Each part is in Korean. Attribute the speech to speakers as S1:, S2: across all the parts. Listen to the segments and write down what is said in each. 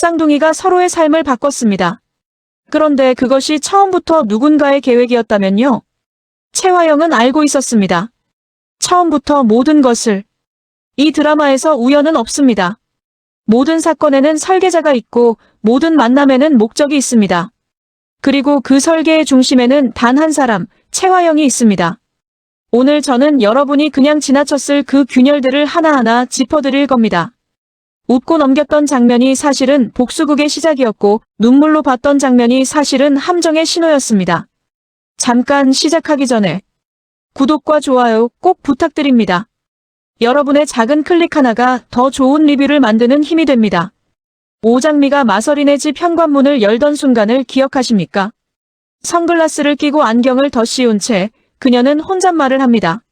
S1: 쌍둥이가 서로의 삶을 바꿨습니다. 그런데 그것이 처음부터 누군가의 계획이었다면요? 채화영은 알고 있었습니다. 처음부터 모든 것을. 이 드라마에서 우연은 없습니다. 모든 사건에는 설계자가 있고 모든 만남에는 목적이 있습니다. 그리고 그 설계의 중심에는 단 한 사람, 채화영이 있습니다. 오늘 저는 여러분이 그냥 지나쳤을 그 균열들을 하나하나 짚어드릴 겁니다. 웃고 넘겼던 장면이 사실은 복수극의 시작이었고 눈물로 봤던 장면이 사실은 함정의 신호였습니다. 잠깐 시작하기 전에 구독과 좋아요 꼭 부탁드립니다. 여러분의 작은 클릭 하나가 더 좋은 리뷰를 만드는 힘이 됩니다. 오장미가 마서린의 집 현관문을 열던 순간을 기억하십니까? 선글라스를 끼고 안경을 더 씌운 채 그녀는 혼잣말을 합니다.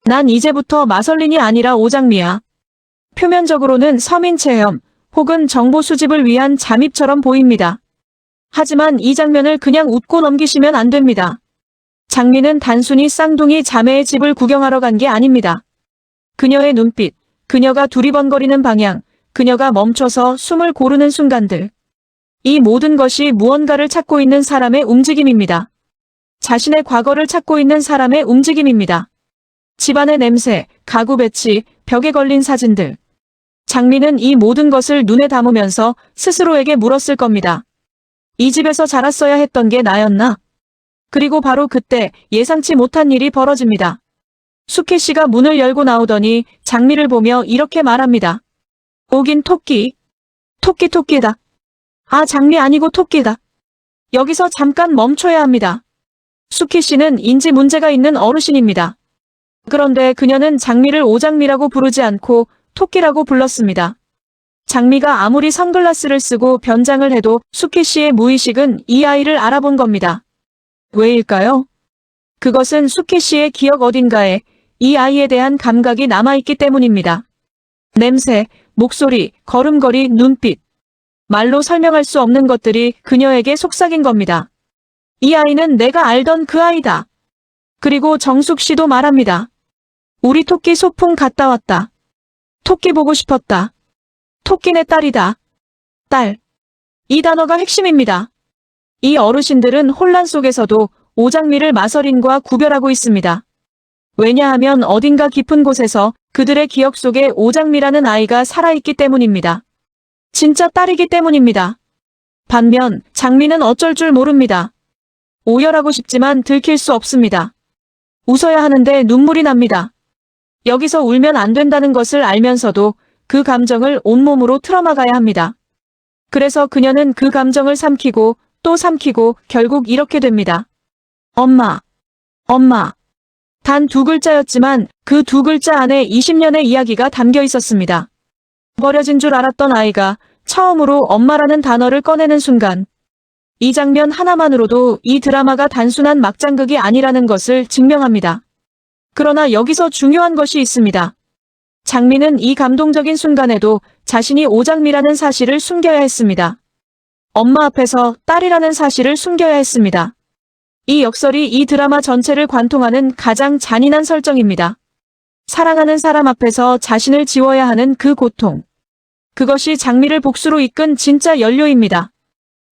S1: 난 이제부터 마설린이 아니라 오장미야. 표면적으로는 서민 체험 혹은 정보 수집을 위한 잠입처럼 보입니다. 하지만 이 장면을 그냥 웃고 넘기시면 안 됩니다. 장미는 단순히 쌍둥이 자매의 집을 구경하러 간 게 아닙니다. 그녀의 눈빛, 그녀가 두리번거리는 방향, 그녀가 멈춰서 숨을 고르는 순간들. 이 모든 것이 무언가를 찾고 있는 사람의 움직임입니다. 자신의 과거를 찾고 있는 사람의 움직임입니다. 집안의 냄새, 가구 배치, 벽에 걸린 사진들. 장미는 이 모든 것을 눈에 담으면서 스스로에게 물었을 겁니다. 이 집에서 자랐어야 했던 게 나였나? 그리고 바로 그때 예상치 못한 일이 벌어집니다. 수케 씨가 문을 열고 나오더니 장미를 보며 이렇게 말합니다. 오긴 토끼. 토끼다. 아, 장미 아니고 토끼다. 여기서 잠깐 멈춰야 합니다. 수케 씨는 인지 문제가 있는 어르신입니다. 그런데 그녀는 장미를 오장미라고 부르지 않고 토끼라고 불렀습니다. 장미가 아무리 선글라스를 쓰고 변장을 해도 수케 씨의 무의식은 이 아이를 알아본 겁니다. 왜일까요? 그것은 수케 씨의 기억 어딘가에 이 아이에 대한 감각이 남아있기 때문입니다. 냄새, 목소리, 걸음걸이, 눈빛. 말로 설명할 수 없는 것들이 그녀에게 속삭인 겁니다. 이 아이는 내가 알던 그 아이다. 그리고 정숙 씨도 말합니다. 우리 토끼 소풍 갔다 왔다. 토끼 보고 싶었다. 토끼네 딸이다. 딸. 이 단어가 핵심입니다. 이 어르신들은 혼란 속에서도 오장미를 마서린과 구별하고 있습니다. 왜냐하면 어딘가 깊은 곳에서 그들의 기억 속에 오장미라는 아이가 살아있기 때문입니다. 진짜 딸이기 때문입니다. 반면 장미는 어쩔 줄 모릅니다. 오열하고 싶지만 들킬 수 없습니다. 웃어야 하는데 눈물이 납니다. 여기서 울면 안 된다는 것을 알면서도 그 감정을 온몸으로 틀어막아야 합니다. 그래서 그녀는 그 감정을 삼키고 또 삼키고 결국 이렇게 됩니다. 엄마. 단 두 글자였지만 그 두 글자 안에 20년의 이야기가 담겨 있었습니다. 버려진 줄 알았던 아이가 처음으로 엄마라는 단어를 꺼내는 순간. 이 장면 하나만으로도 이 드라마가 단순한 막장극이 아니라는 것을 증명합니다. 그러나 여기서 중요한 것이 있습니다. 장미는 이 감동적인 순간에도 자신이 오장미라는 사실을 숨겨야 했습니다. 엄마 앞에서 딸이라는 사실을 숨겨야 했습니다. 이 역설이 이 드라마 전체를 관통하는 가장 잔인한 설정입니다. 사랑하는 사람 앞에서 자신을 지워야 하는 그 고통. 그것이 장미를 복수로 이끈 진짜 연료입니다.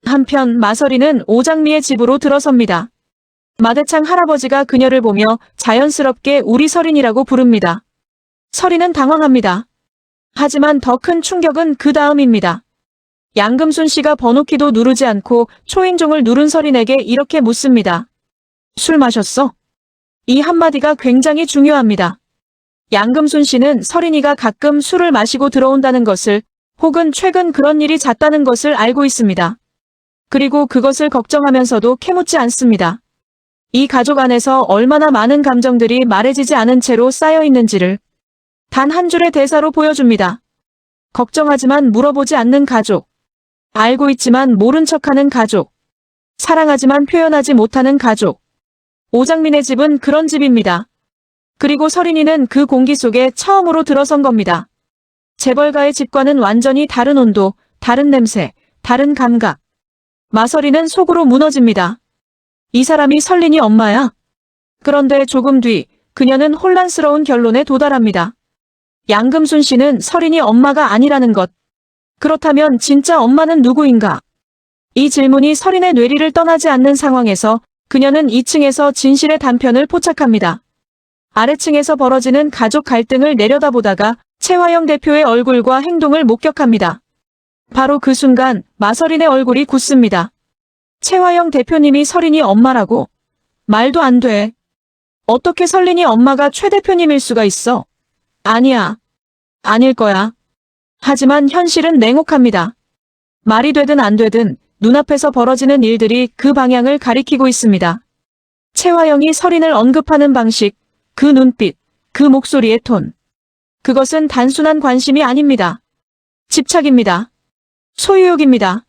S1: 한편 마서린은 오장미의 집으로 들어섭니다. 마대창 할아버지가 그녀를 보며 자연스럽게 우리 서린이라고 부릅니다. 서린은 당황합니다. 하지만 더 큰 충격은 그 다음입니다. 양금순 씨가 번호키도 누르지 않고 초인종을 누른 서린에게 이렇게 묻습니다. 술 마셨어? 이 한마디가 굉장히 중요합니다. 양금순 씨는 서린이가 가끔 술을 마시고 들어온다는 것을 혹은 최근 그런 일이 잦다는 것을 알고 있습니다. 그리고 그것을 걱정하면서도 캐묻지 않습니다. 이 가족 안에서 얼마나 많은 감정들이 말해지지 않은 채로 쌓여 있는지를 단 한 줄의 대사로 보여줍니다. 걱정하지만 물어보지 않는 가족. 알고 있지만 모른 척하는 가족. 사랑하지만 표현하지 못하는 가족. 오장민의 집은 그런 집입니다. 그리고 서린이는 그 공기 속에 처음으로 들어선 겁니다. 재벌가의 집과는 완전히 다른 온도, 다른 냄새, 다른 감각. 마서린은 속으로 무너집니다. 이 사람이 설린이 엄마야? 그런데 조금 뒤 그녀는 혼란스러운 결론에 도달합니다. 양금순 씨는 설린이 엄마가 아니라는 것. 그렇다면 진짜 엄마는 누구인가? 이 질문이 설인의 뇌리를 떠나지 않는 상황에서 그녀는 2층에서 진실의 단편을 포착합니다. 아래층에서 벌어지는 가족 갈등을 내려다보다가 최화영 대표의 얼굴과 행동을 목격합니다. 바로 그 순간 마설인의 얼굴이 굳습니다. 최화영 대표님이 설인이 엄마라고? 말도 안 돼. 어떻게 설린이 엄마가 최 대표님일 수가 있어? 아니야. 아닐 거야. 하지만 현실은 냉혹합니다. 말이 되든 안 되든 눈앞에서 벌어지는 일들이 그 방향을 가리키고 있습니다. 최화영이 설인을 언급하는 방식, 그 눈빛, 그 목소리의 톤. 그것은 단순한 관심이 아닙니다. 집착입니다. 소유욕입니다.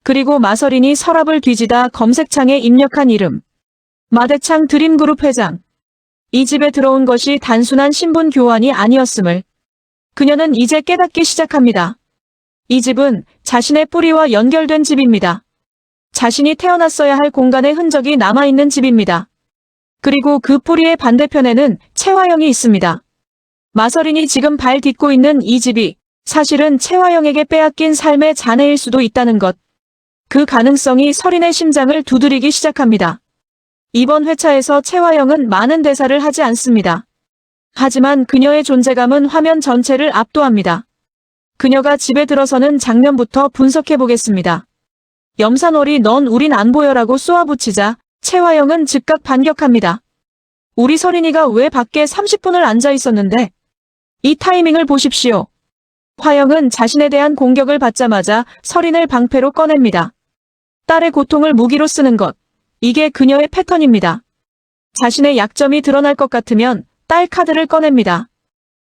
S1: 그리고 마설인이 서랍을 뒤지다 검색창에 입력한 이름. 마대창 드림그룹 회장. 이 집에 들어온 것이 단순한 신분 교환이 아니었음을 그녀는 이제 깨닫기 시작합니다. 이 집은 자신의 뿌리와 연결된 집입니다. 자신이 태어났어야 할 공간의 흔적이 남아있는 집입니다. 그리고 그 뿌리의 반대편에는 최화영이 있습니다. 마설인이 지금 발 딛고 있는 이 집이 사실은 최화영에게 빼앗긴 삶의 잔해일 수도 있다는 것. 그 가능성이 설인의 심장을 두드리기 시작합니다. 이번 회차에서 최화영은 많은 대사를 하지 않습니다. 하지만 그녀의 존재감은 화면 전체를 압도합니다. 그녀가 집에 들어서는 장면부터 분석해보겠습니다. 염산월이 넌 우린 안 보여라고 쏘아붙이자 최화영은 즉각 반격합니다. 우리 설인이가 왜 밖에 30분을 앉아 있었는데? 이 타이밍을 보십시오. 화영은 자신에 대한 공격을 받자마자 설인을 방패로 꺼냅니다. 딸의 고통을 무기로 쓰는 것. 이게 그녀의 패턴입니다. 자신의 약점이 드러날 것 같으면 딸 카드를 꺼냅니다.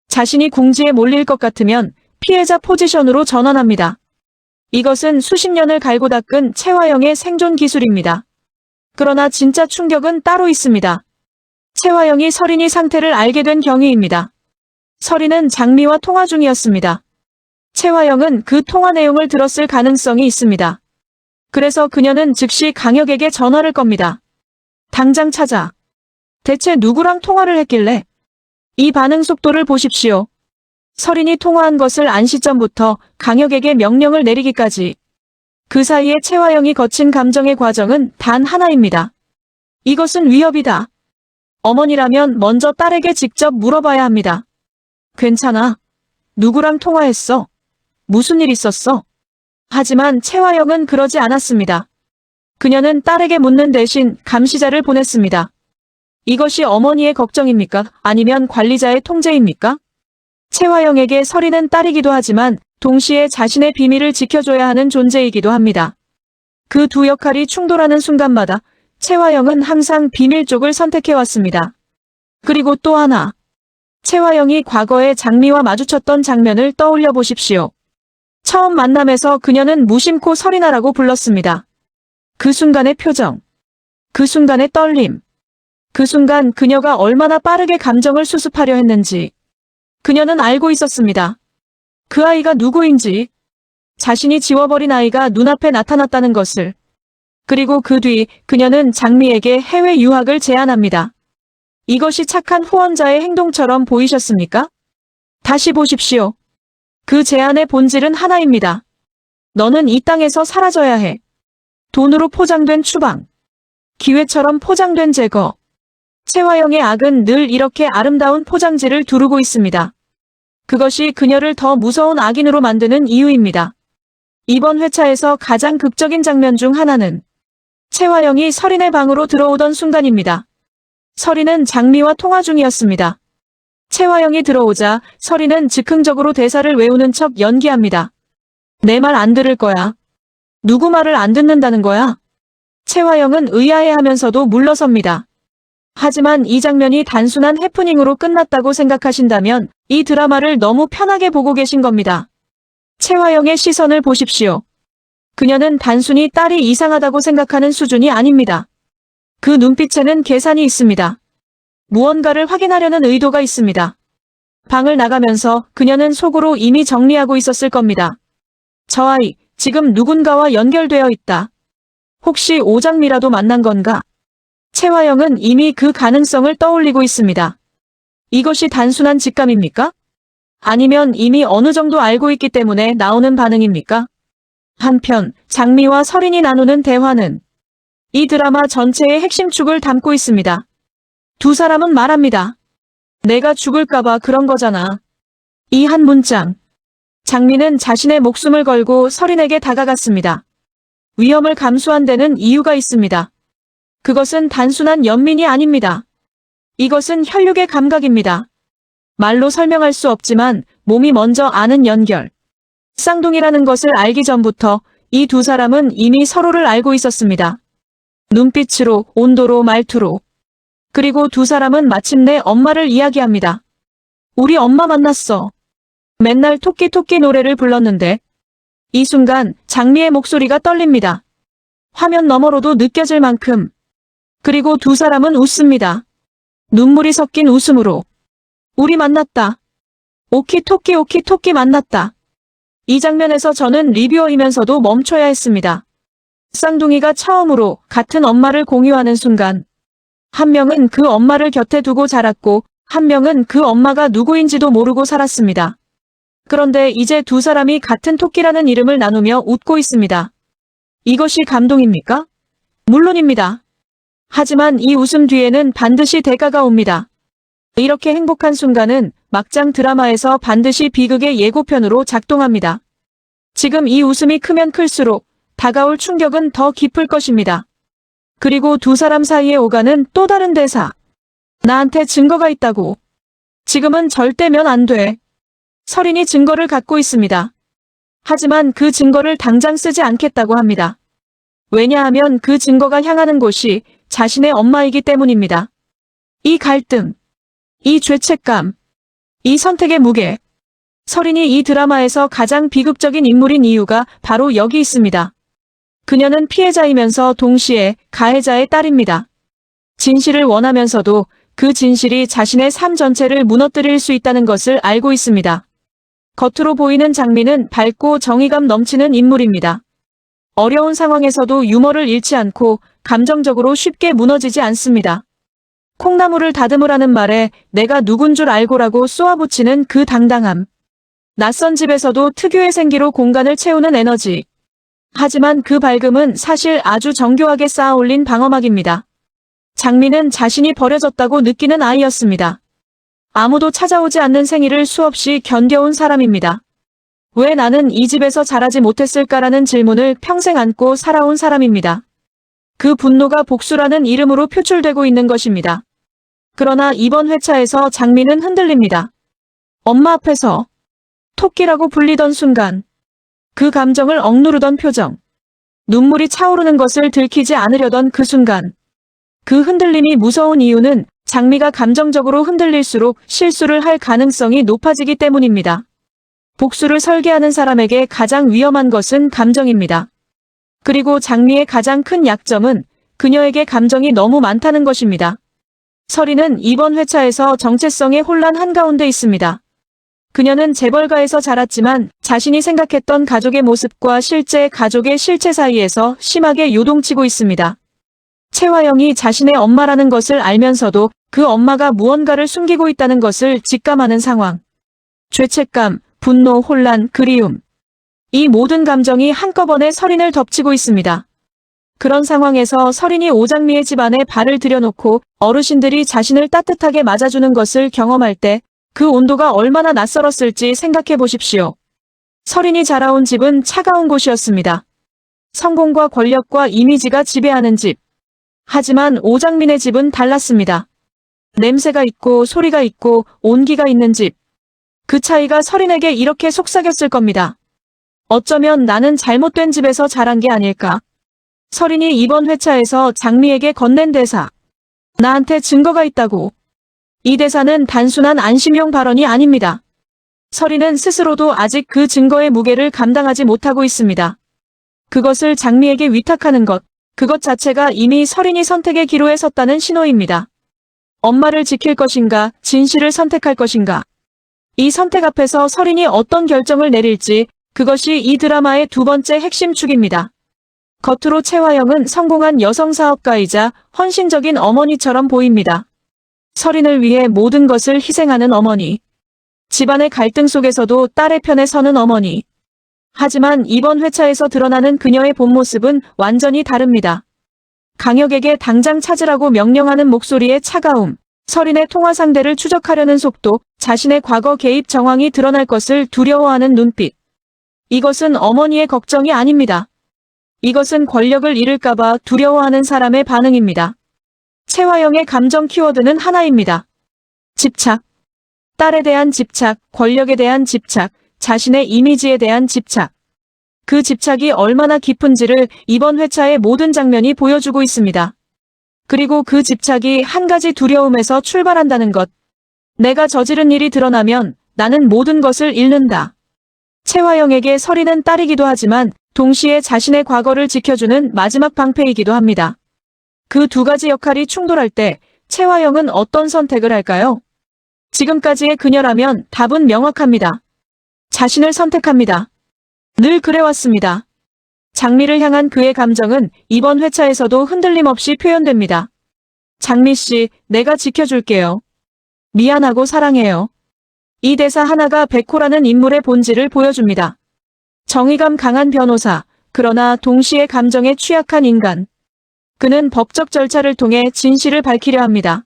S1: 자신이 궁지에 몰릴 것 같으면 피해자 포지션으로 전환합니다. 이것은 수십 년을 갈고 닦은 최화영의 생존 기술입니다. 그러나 진짜 충격은 따로 있습니다. 최화영이 설인이 상태를 알게 된 경위입니다. 설인은 장미와 통화 중이었습니다. 최화영은 그 통화 내용을 들었을 가능성이 있습니다. 그래서 그녀는 즉시 강혁에게 전화를 겁니다. 당장 찾아. 대체 누구랑 통화를 했길래? 이 반응 속도를 보십시오. 설인이 통화한 것을 안 시점부터 강혁에게 명령을 내리기까지. 그 사이에 최화영이 거친 감정의 과정은 단 하나입니다. 이것은 위협이다. 어머니라면 먼저 딸에게 직접 물어봐야 합니다. 괜찮아? 누구랑 통화했어? 무슨 일 있었어? 하지만 최화영은 그러지 않았습니다. 그녀는 딸에게 묻는 대신 감시자를 보냈습니다. 이것이 어머니의 걱정입니까? 아니면 관리자의 통제입니까? 최화영에게 설인은 딸이기도 하지만 동시에 자신의 비밀을 지켜줘야 하는 존재이기도 합니다. 그 두 역할이 충돌하는 순간마다 최화영은 항상 비밀 쪽을 선택해왔습니다. 그리고 또 하나. 최화영이 과거에 장미와 마주쳤던 장면을 떠올려 보십시오. 처음 만남에서 그녀는 무심코 설인아라고 불렀습니다. 그 순간의 표정. 그 순간의 떨림. 그 순간 그녀가 얼마나 빠르게 감정을 수습하려 했는지. 그녀는 알고 있었습니다. 그 아이가 누구인지. 자신이 지워버린 아이가 눈앞에 나타났다는 것을. 그리고 그 뒤 그녀는 장미에게 해외 유학을 제안합니다. 이것이 착한 후원자의 행동처럼 보이셨습니까? 다시 보십시오. 그 제안의 본질은 하나입니다. 너는 이 땅에서 사라져야 해. 돈으로 포장된 추방. 기회처럼 포장된 제거. 최화영의 악은 늘 이렇게 아름다운 포장지를 두르고 있습니다. 그것이 그녀를 더 무서운 악인으로 만드는 이유입니다. 이번 회차에서 가장 극적인 장면 중 하나는 최화영이 설인의 방으로 들어오던 순간입니다. 설인은 장미와 통화 중이었습니다. 최화영이 들어오자 설인은 즉흥적으로 대사를 외우는 척 연기합니다. 내 말 안 들을 거야. 누구 말을 안 듣는다는 거야? 최화영은 의아해하면서도 물러섭니다. 하지만 이 장면이 단순한 해프닝으로 끝났다고 생각하신다면 이 드라마를 너무 편하게 보고 계신 겁니다. 최화영의 시선을 보십시오. 그녀는 단순히 딸이 이상하다고 생각하는 수준이 아닙니다. 그 눈빛에는 계산이 있습니다. 무언가를 확인하려는 의도가 있습니다. 방을 나가면서 그녀는 속으로 이미 정리하고 있었을 겁니다. 저 아이, 지금 누군가와 연결되어 있다. 혹시 오장미라도 만난 건가? 최화영은 이미 그 가능성을 떠올리고 있습니다. 이것이 단순한 직감입니까? 아니면 이미 어느 정도 알고 있기 때문에 나오는 반응입니까? 한편 장미와 설인이 나누는 대화는 이 드라마 전체의 핵심축을 담고 있습니다. 두 사람은 말합니다. 내가 죽을까봐 그런 거잖아. 이 한 문장. 장미는 자신의 목숨을 걸고 설인에게 다가갔습니다. 위험을 감수한 데는 이유가 있습니다. 그것은 단순한 연민이 아닙니다. 이것은 혈육의 감각입니다. 말로 설명할 수 없지만 몸이 먼저 아는 연결. 쌍둥이라는 것을 알기 전부터 이 두 사람은 이미 서로를 알고 있었습니다. 눈빛으로, 온도로, 말투로. 그리고 두 사람은 마침내 엄마를 이야기합니다. 우리 엄마 만났어. 맨날 토끼 노래를 불렀는데. 이 순간 장미의 목소리가 떨립니다. 화면 너머로도 느껴질 만큼. 그리고 두 사람은 웃습니다. 눈물이 섞인 웃음으로. 우리 만났다. 오키 토끼 만났다. 이 장면에서 저는 리뷰어이면서도 멈춰야 했습니다. 쌍둥이가 처음으로 같은 엄마를 공유하는 순간. 한 명은 그 엄마를 곁에 두고 자랐고 한 명은 그 엄마가 누구인지도 모르고 살았습니다. 그런데 이제 두 사람이 같은 토끼라는 이름을 나누며 웃고 있습니다. 이것이 감동입니까? 물론입니다. 하지만 이 웃음 뒤에는 반드시 대가가 옵니다. 이렇게 행복한 순간은 막장 드라마에서 반드시 비극의 예고편으로 작동합니다. 지금 이 웃음이 크면 클수록 다가올 충격은 더 깊을 것입니다. 그리고 두 사람 사이에 오가는 또 다른 대사. 나한테 증거가 있다고. 지금은 절대면 안 돼. 설인이 증거를 갖고 있습니다. 하지만 그 증거를 당장 쓰지 않겠다고 합니다. 왜냐하면 그 증거가 향하는 곳이 자신의 엄마이기 때문입니다. 이 갈등, 이 죄책감, 이 선택의 무게. 설인이 이 드라마에서 가장 비극적인 인물인 이유가 바로 여기 있습니다. 그녀는 피해자이면서 동시에 가해자의 딸입니다. 진실을 원하면서도 그 진실이 자신의 삶 전체를 무너뜨릴 수 있다는 것을 알고 있습니다. 겉으로 보이는 장미는 밝고 정의감 넘치는 인물입니다. 어려운 상황에서도 유머를 잃지 않고 감정적으로 쉽게 무너지지 않습니다. 콩나물을 다듬으라는 말에 내가 누군 줄 알고라고 쏘아붙이는 그 당당함. 낯선 집에서도 특유의 생기로 공간을 채우는 에너지. 하지만 그 밝음은 사실 아주 정교하게 쌓아올린 방어막입니다. 장미는 자신이 버려졌다고 느끼는 아이였습니다. 아무도 찾아오지 않는 생일을 수없이 견뎌온 사람입니다. 왜 나는 이 집에서 자라지 못했을까라는 질문을 평생 안고 살아온 사람입니다. 그 분노가 복수라는 이름으로 표출되고 있는 것입니다. 그러나 이번 회차에서 장미는 흔들립니다. 엄마 앞에서 토끼라고 불리던 순간 그 감정을 억누르던 표정, 눈물이 차오르는 것을 들키지 않으려던 그 순간 그 흔들림이 무서운 이유는 장미가 감정적으로 흔들릴수록 실수를 할 가능성이 높아지기 때문입니다. 복수를 설계하는 사람에게 가장 위험한 것은 감정입니다. 그리고 장미의 가장 큰 약점은 그녀에게 감정이 너무 많다는 것입니다. 설인은 이번 회차에서 정체성의 혼란 한가운데 있습니다. 그녀는 재벌가에서 자랐지만 자신이 생각했던 가족의 모습과 실제 가족의 실체 사이에서 심하게 요동치고 있습니다. 채화영이 자신의 엄마라는 것을 알면서도 그 엄마가 무언가를 숨기고 있다는 것을 직감하는 상황. 죄책감, 분노, 혼란, 그리움. 이 모든 감정이 한꺼번에 설인을 덮치고 있습니다. 그런 상황에서 설인이 오장미의 집안에 발을 들여놓고 어르신들이 자신을 따뜻하게 맞아주는 것을 경험할 때 그 온도가 얼마나 낯설었을지 생각해 보십시오. 설인이 자라온 집은 차가운 곳이었습니다. 성공과 권력과 이미지가 지배하는 집. 하지만 오장민의 집은 달랐습니다. 냄새가 있고 소리가 있고 온기가 있는 집. 그 차이가 설인에게 이렇게 속삭였을 겁니다. 어쩌면 나는 잘못된 집에서 자란 게 아닐까. 설인이 이번 회차에서 장미에게 건넨 대사. 나한테 증거가 있다고. 이 대사는 단순한 안심용 발언이 아닙니다. 설인은 스스로도 아직 그 증거의 무게를 감당하지 못하고 있습니다. 그것을 장미에게 위탁하는 것, 그것 자체가 이미 설인이 선택의 기로에 섰다는 신호입니다. 엄마를 지킬 것인가, 진실을 선택할 것인가. 이 선택 앞에서 설인이 어떤 결정을 내릴지, 그것이 이 드라마의 두 번째 핵심 축입니다. 겉으로 채화영은 성공한 여성 사업가이자 헌신적인 어머니처럼 보입니다. 설인을 위해 모든 것을 희생하는 어머니. 집안의 갈등 속에서도 딸의 편에 서는 어머니. 하지만 이번 회차에서 드러나는 그녀의 본 모습은 완전히 다릅니다. 강혁에게 당장 찾으라고 명령하는 목소리의 차가움, 설인의 통화 상대를 추적하려는 속도, 자신의 과거 개입 정황이 드러날 것을 두려워하는 눈빛. 이것은 어머니의 걱정이 아닙니다. 이것은 권력을 잃을까봐 두려워하는 사람의 반응입니다. 채화영의 감정 키워드는 하나입니다. 집착. 딸에 대한 집착, 권력에 대한 집착, 자신의 이미지에 대한 집착. 그 집착이 얼마나 깊은지를 이번 회차의 모든 장면이 보여주고 있습니다. 그리고 그 집착이 한 가지 두려움에서 출발한다는 것. 내가 저지른 일이 드러나면 나는 모든 것을 잃는다. 채화영에게 설이는 딸이기도 하지만 동시에 자신의 과거를 지켜주는 마지막 방패이기도 합니다. 그 두 가지 역할이 충돌할 때 채화영은 어떤 선택을 할까요? 지금까지의 그녀라면 답은 명확합니다. 자신을 선택합니다. 늘 그래왔습니다. 장미를 향한 그의 감정은 이번 회차에서도 흔들림 없이 표현됩니다. 장미 씨, 내가 지켜줄게요. 미안하고 사랑해요. 이 대사 하나가 백호라는 인물의 본질을 보여줍니다. 정의감 강한 변호사, 그러나 동시에 감정에 취약한 인간. 그는 법적 절차를 통해 진실을 밝히려 합니다.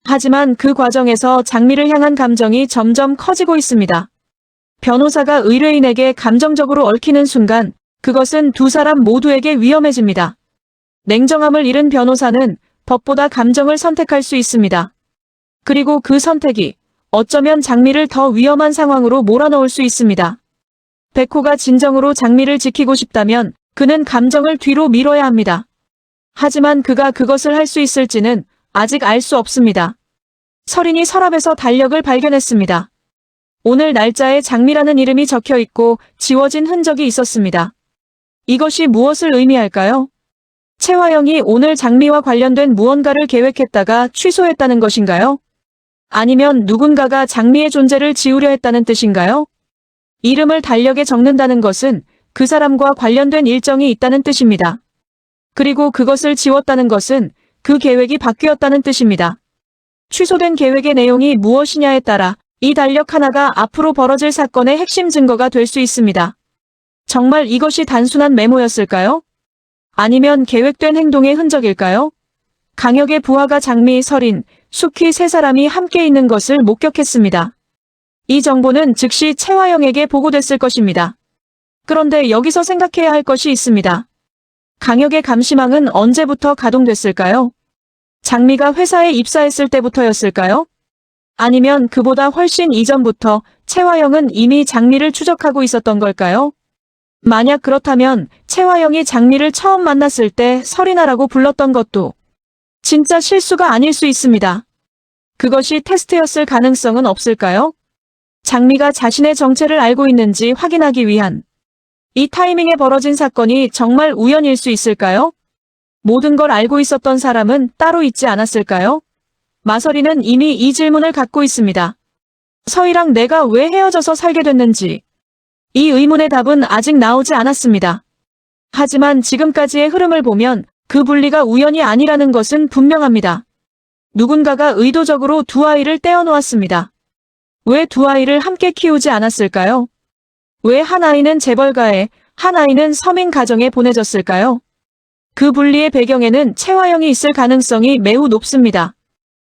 S1: 하지만 그 과정에서 장미를 향한 감정이 점점 커지고 있습니다. 변호사가 의뢰인에게 감정적으로 얽히는 순간 그것은 두 사람 모두에게 위험해집니다. 냉정함을 잃은 변호사는 법보다 감정을 선택할 수 있습니다. 그리고 그 선택이 어쩌면 장미를 더 위험한 상황으로 몰아넣을 수 있습니다. 백호가 진정으로 장미를 지키고 싶다면 그는 감정을 뒤로 밀어야 합니다. 하지만 그가 그것을 할 수 있을지는 아직 알 수 없습니다. 설인이 서랍에서 달력을 발견했습니다. 오늘 날짜에 장미라는 이름이 적혀 있고 지워진 흔적이 있었습니다. 이것이 무엇을 의미할까요? 채화영이 오늘 장미와 관련된 무언가를 계획했다가 취소했다는 것인가요? 아니면 누군가가 장미의 존재를 지우려 했다는 뜻인가요? 이름을 달력에 적는다는 것은 그 사람과 관련된 일정이 있다는 뜻입니다. 그리고 그것을 지웠다는 것은 그 계획이 바뀌었다는 뜻입니다. 취소된 계획의 내용이 무엇이냐에 따라 이 달력 하나가 앞으로 벌어질 사건의 핵심 증거가 될 수 있습니다. 정말 이것이 단순한 메모였을까요? 아니면 계획된 행동의 흔적일까요? 강혁의 부하가 장미, 설인, 숙희 세 사람이 함께 있는 것을 목격했습니다. 이 정보는 즉시 채화영에게 보고됐을 것입니다. 그런데 여기서 생각해야 할 것이 있습니다. 강혁의 감시망은 언제부터 가동됐을까요? 장미가 회사에 입사했을 때부터였을까요? 아니면 그보다 훨씬 이전부터 채화영은 이미 장미를 추적하고 있었던 걸까요? 만약 그렇다면 채화영이 장미를 처음 만났을 때 설이나라고 불렀던 것도 진짜 실수가 아닐 수 있습니다. 그것이 테스트였을 가능성은 없을까요? 장미가 자신의 정체를 알고 있는지 확인하기 위한 이 타이밍에 벌어진 사건이 정말 우연일 수 있을까요? 모든 걸 알고 있었던 사람은 따로 있지 않았을까요? 마설이는 이미 이 질문을 갖고 있습니다. 서희랑 내가 왜 헤어져서 살게 됐는지. 이 의문의 답은 아직 나오지 않았습니다. 하지만 지금까지의 흐름을 보면 그 분리가 우연이 아니라는 것은 분명합니다. 누군가가 의도적으로 두 아이를 떼어놓았습니다. 왜 두 아이를 함께 키우지 않았을까요? 왜 한 아이는 재벌가에, 한 아이는 서민 가정에 보내졌을까요? 그 분리의 배경에는 채화영이 있을 가능성이 매우 높습니다.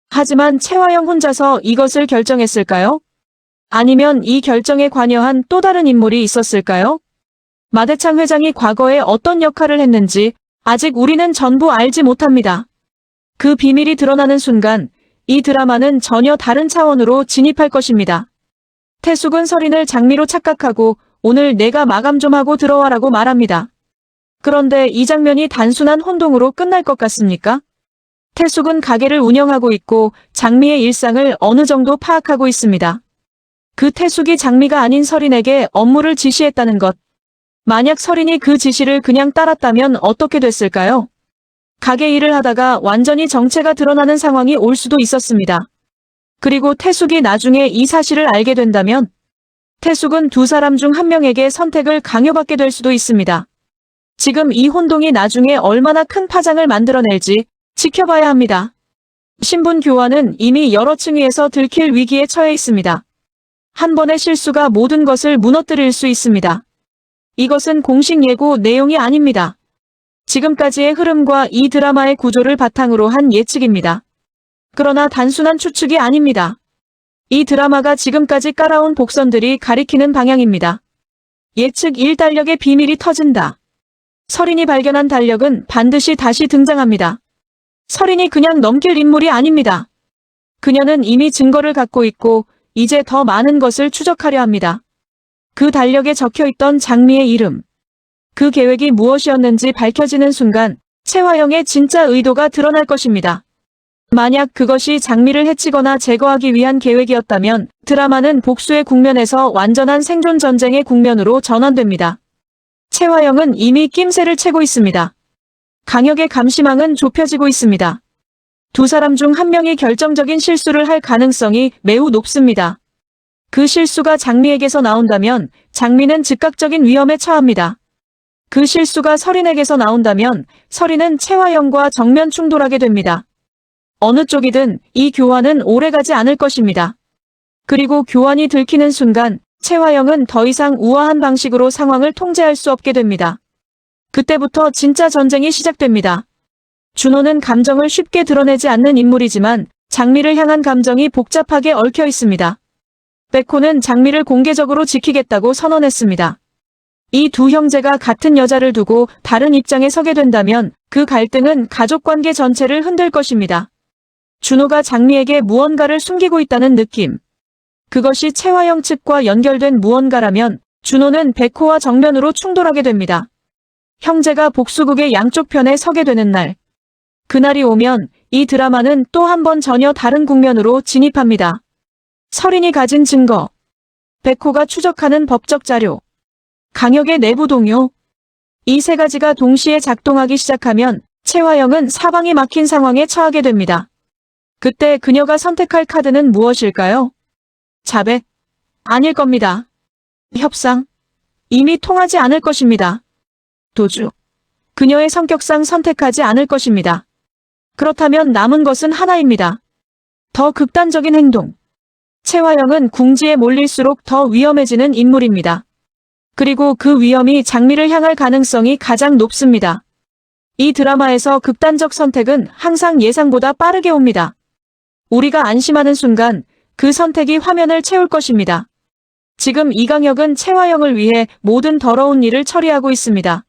S1: 하지만 채화영 혼자서 이것을 결정했을까요? 아니면 이 결정에 관여한 또 다른 인물이 있었을까요? 마대창 회장이 과거에 어떤 역할을 했는지 아직 우리는 전부 알지 못합니다. 그 비밀이 드러나는 순간 이 드라마는 전혀 다른 차원으로 진입할 것입니다. 태숙은 설인을 장미로 착각하고 오늘 내가 마감 좀 하고 들어와라고 말합니다. 그런데 이 장면이 단순한 혼동으로 끝날 것 같습니까? 태숙은 가게를 운영하고 있고 장미의 일상을 어느 정도 파악하고 있습니다. 그 태숙이 장미가 아닌 설인에게 업무를 지시했다는 것. 만약 설인이 그 지시를 그냥 따랐다면 어떻게 됐을까요? 가게 일을 하다가 완전히 정체가 드러나는 상황이 올 수도 있었습니다. 그리고 태숙이 나중에 이 사실을 알게 된다면 태숙은 두 사람 중 한 명에게 선택을 강요받게 될 수도 있습니다. 지금 이 혼동이 나중에 얼마나 큰 파장을 만들어낼지 지켜봐야 합니다. 신분 교환은 이미 여러 층위에서 들킬 위기에 처해 있습니다. 한 번의 실수가 모든 것을 무너뜨릴 수 있습니다. 이것은 공식 예고 내용이 아닙니다. 지금까지의 흐름과 이 드라마의 구조를 바탕으로 한 예측입니다. 그러나 단순한 추측이 아닙니다. 이 드라마가 지금까지 깔아온 복선들이 가리키는 방향입니다. 예측 1. 달력의 비밀이 터진다. 설인이 발견한 달력은 반드시 다시 등장합니다. 설인이 그냥 넘길 인물이 아닙니다. 그녀는 이미 증거를 갖고 있고 이제 더 많은 것을 추적하려 합니다. 그 달력에 적혀있던 장미의 이름, 그 계획이 무엇이었는지 밝혀지는 순간 채화영의 진짜 의도가 드러날 것입니다. 만약 그것이 장미를 해치거나 제거하기 위한 계획이었다면 드라마는 복수의 국면에서 완전한 생존 전쟁의 국면으로 전환됩니다. 채화영은 이미 낌새를 채고 있습니다. 강혁의 감시망은 좁혀지고 있습니다. 두 사람 중 한 명이 결정적인 실수를 할 가능성이 매우 높습니다. 그 실수가 장미에게서 나온다면 장미는 즉각적인 위험에 처합니다. 그 실수가 설인에게서 나온다면 설인은 채화영과 정면 충돌하게 됩니다. 어느 쪽이든 이 교환은 오래가지 않을 것입니다. 그리고 교환이 들키는 순간 채화영은 더 이상 우아한 방식으로 상황을 통제할 수 없게 됩니다. 그때부터 진짜 전쟁이 시작됩니다. 준호는 감정을 쉽게 드러내지 않는 인물이지만 장미를 향한 감정이 복잡하게 얽혀 있습니다. 백호는 장미를 공개적으로 지키겠다고 선언했습니다. 이 두 형제가 같은 여자를 두고 다른 입장에 서게 된다면 그 갈등은 가족관계 전체를 흔들 것입니다. 준호가 장미에게 무언가를 숨기고 있다는 느낌. 그것이 채화영 측과 연결된 무언가라면 준호는 백호와 정면으로 충돌하게 됩니다. 형제가 복수국의 양쪽 편에 서게 되는 날. 그날이 오면 이 드라마는 또 한 번 전혀 다른 국면으로 진입합니다. 설인이 가진 증거, 백호가 추적하는 법적 자료, 강혁의 내부 동요. 이 세 가지가 동시에 작동하기 시작하면 채화영은 사방이 막힌 상황에 처하게 됩니다. 그때 그녀가 선택할 카드는 무엇일까요? 자백? 아닐 겁니다. 협상? 이미 통하지 않을 것입니다. 도주? 그녀의 성격상 선택하지 않을 것입니다. 그렇다면 남은 것은 하나입니다. 더 극단적인 행동. 채화영은 궁지에 몰릴수록 더 위험해지는 인물입니다. 그리고 그 위험이 장미를 향할 가능성이 가장 높습니다. 이 드라마에서 극단적 선택은 항상 예상보다 빠르게 옵니다. 우리가 안심하는 순간 그 선택이 화면을 채울 것입니다. 지금 이강혁은 채화영을 위해 모든 더러운 일을 처리하고 있습니다.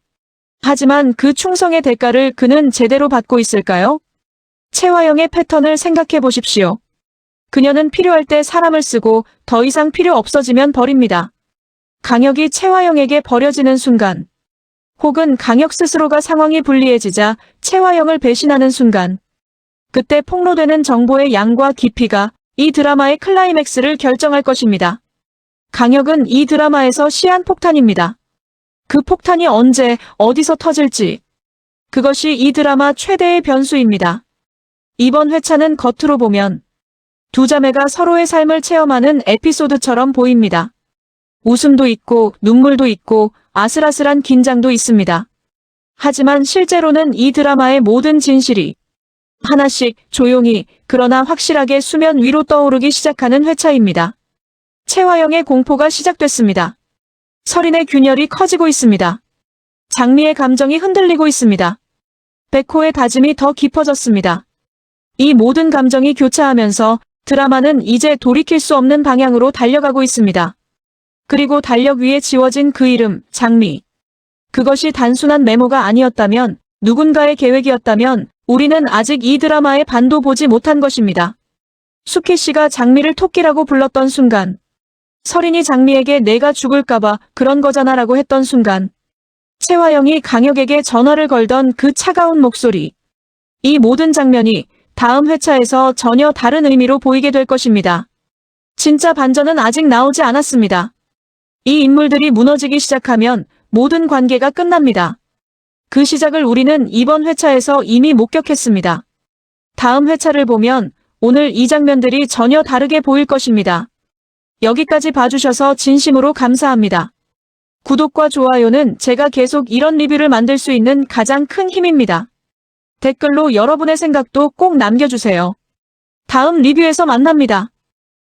S1: 하지만 그 충성의 대가를 그는 제대로 받고 있을까요? 채화영의 패턴을 생각해 보십시오. 그녀는 필요할 때 사람을 쓰고 더 이상 필요 없어지면 버립니다. 강혁이 채화영에게 버려지는 순간, 혹은 강혁 스스로가 상황이 불리해지자 채화영을 배신하는 순간, 그때 폭로되는 정보의 양과 깊이가 이 드라마의 클라이맥스를 결정할 것입니다. 강혁은 이 드라마에서 시한폭탄입니다. 그 폭탄이 언제, 어디서 터질지. 그것이 이 드라마 최대의 변수입니다. 이번 회차는 겉으로 보면 두 자매가 서로의 삶을 체험하는 에피소드처럼 보입니다. 웃음도 있고 눈물도 있고 아슬아슬한 긴장도 있습니다. 하지만 실제로는 이 드라마의 모든 진실이 하나씩 조용히 그러나 확실하게 수면 위로 떠오르기 시작하는 회차입니다. 채화영의 공포가 시작됐습니다. 설인의 균열이 커지고 있습니다. 장미의 감정이 흔들리고 있습니다. 백호의 다짐이 더 깊어졌습니다. 이 모든 감정이 교차하면서 드라마는 이제 돌이킬 수 없는 방향으로 달려가고 있습니다. 그리고 달력 위에 지워진 그 이름, 장미. 그것이 단순한 메모가 아니었다면, 누군가의 계획이었다면 우리는 아직 이 드라마의 반도 보지 못한 것입니다. 수키 씨가 장미를 토끼라고 불렀던 순간, 설인이 장미에게 내가 죽을까봐 그런 거잖아라고 했던 순간, 채화영이 강혁에게 전화를 걸던 그 차가운 목소리. 이 모든 장면이 다음 회차에서 전혀 다른 의미로 보이게 될 것입니다. 진짜 반전은 아직 나오지 않았습니다. 이 인물들이 무너지기 시작하면 모든 관계가 끝납니다. 그 시작을 우리는 이번 회차에서 이미 목격했습니다. 다음 회차를 보면 오늘 이 장면들이 전혀 다르게 보일 것입니다. 여기까지 봐주셔서 진심으로 감사합니다. 구독과 좋아요는 제가 계속 이런 리뷰를 만들 수 있는 가장 큰 힘입니다. 댓글로 여러분의 생각도 꼭 남겨주세요. 다음 리뷰에서 만납니다.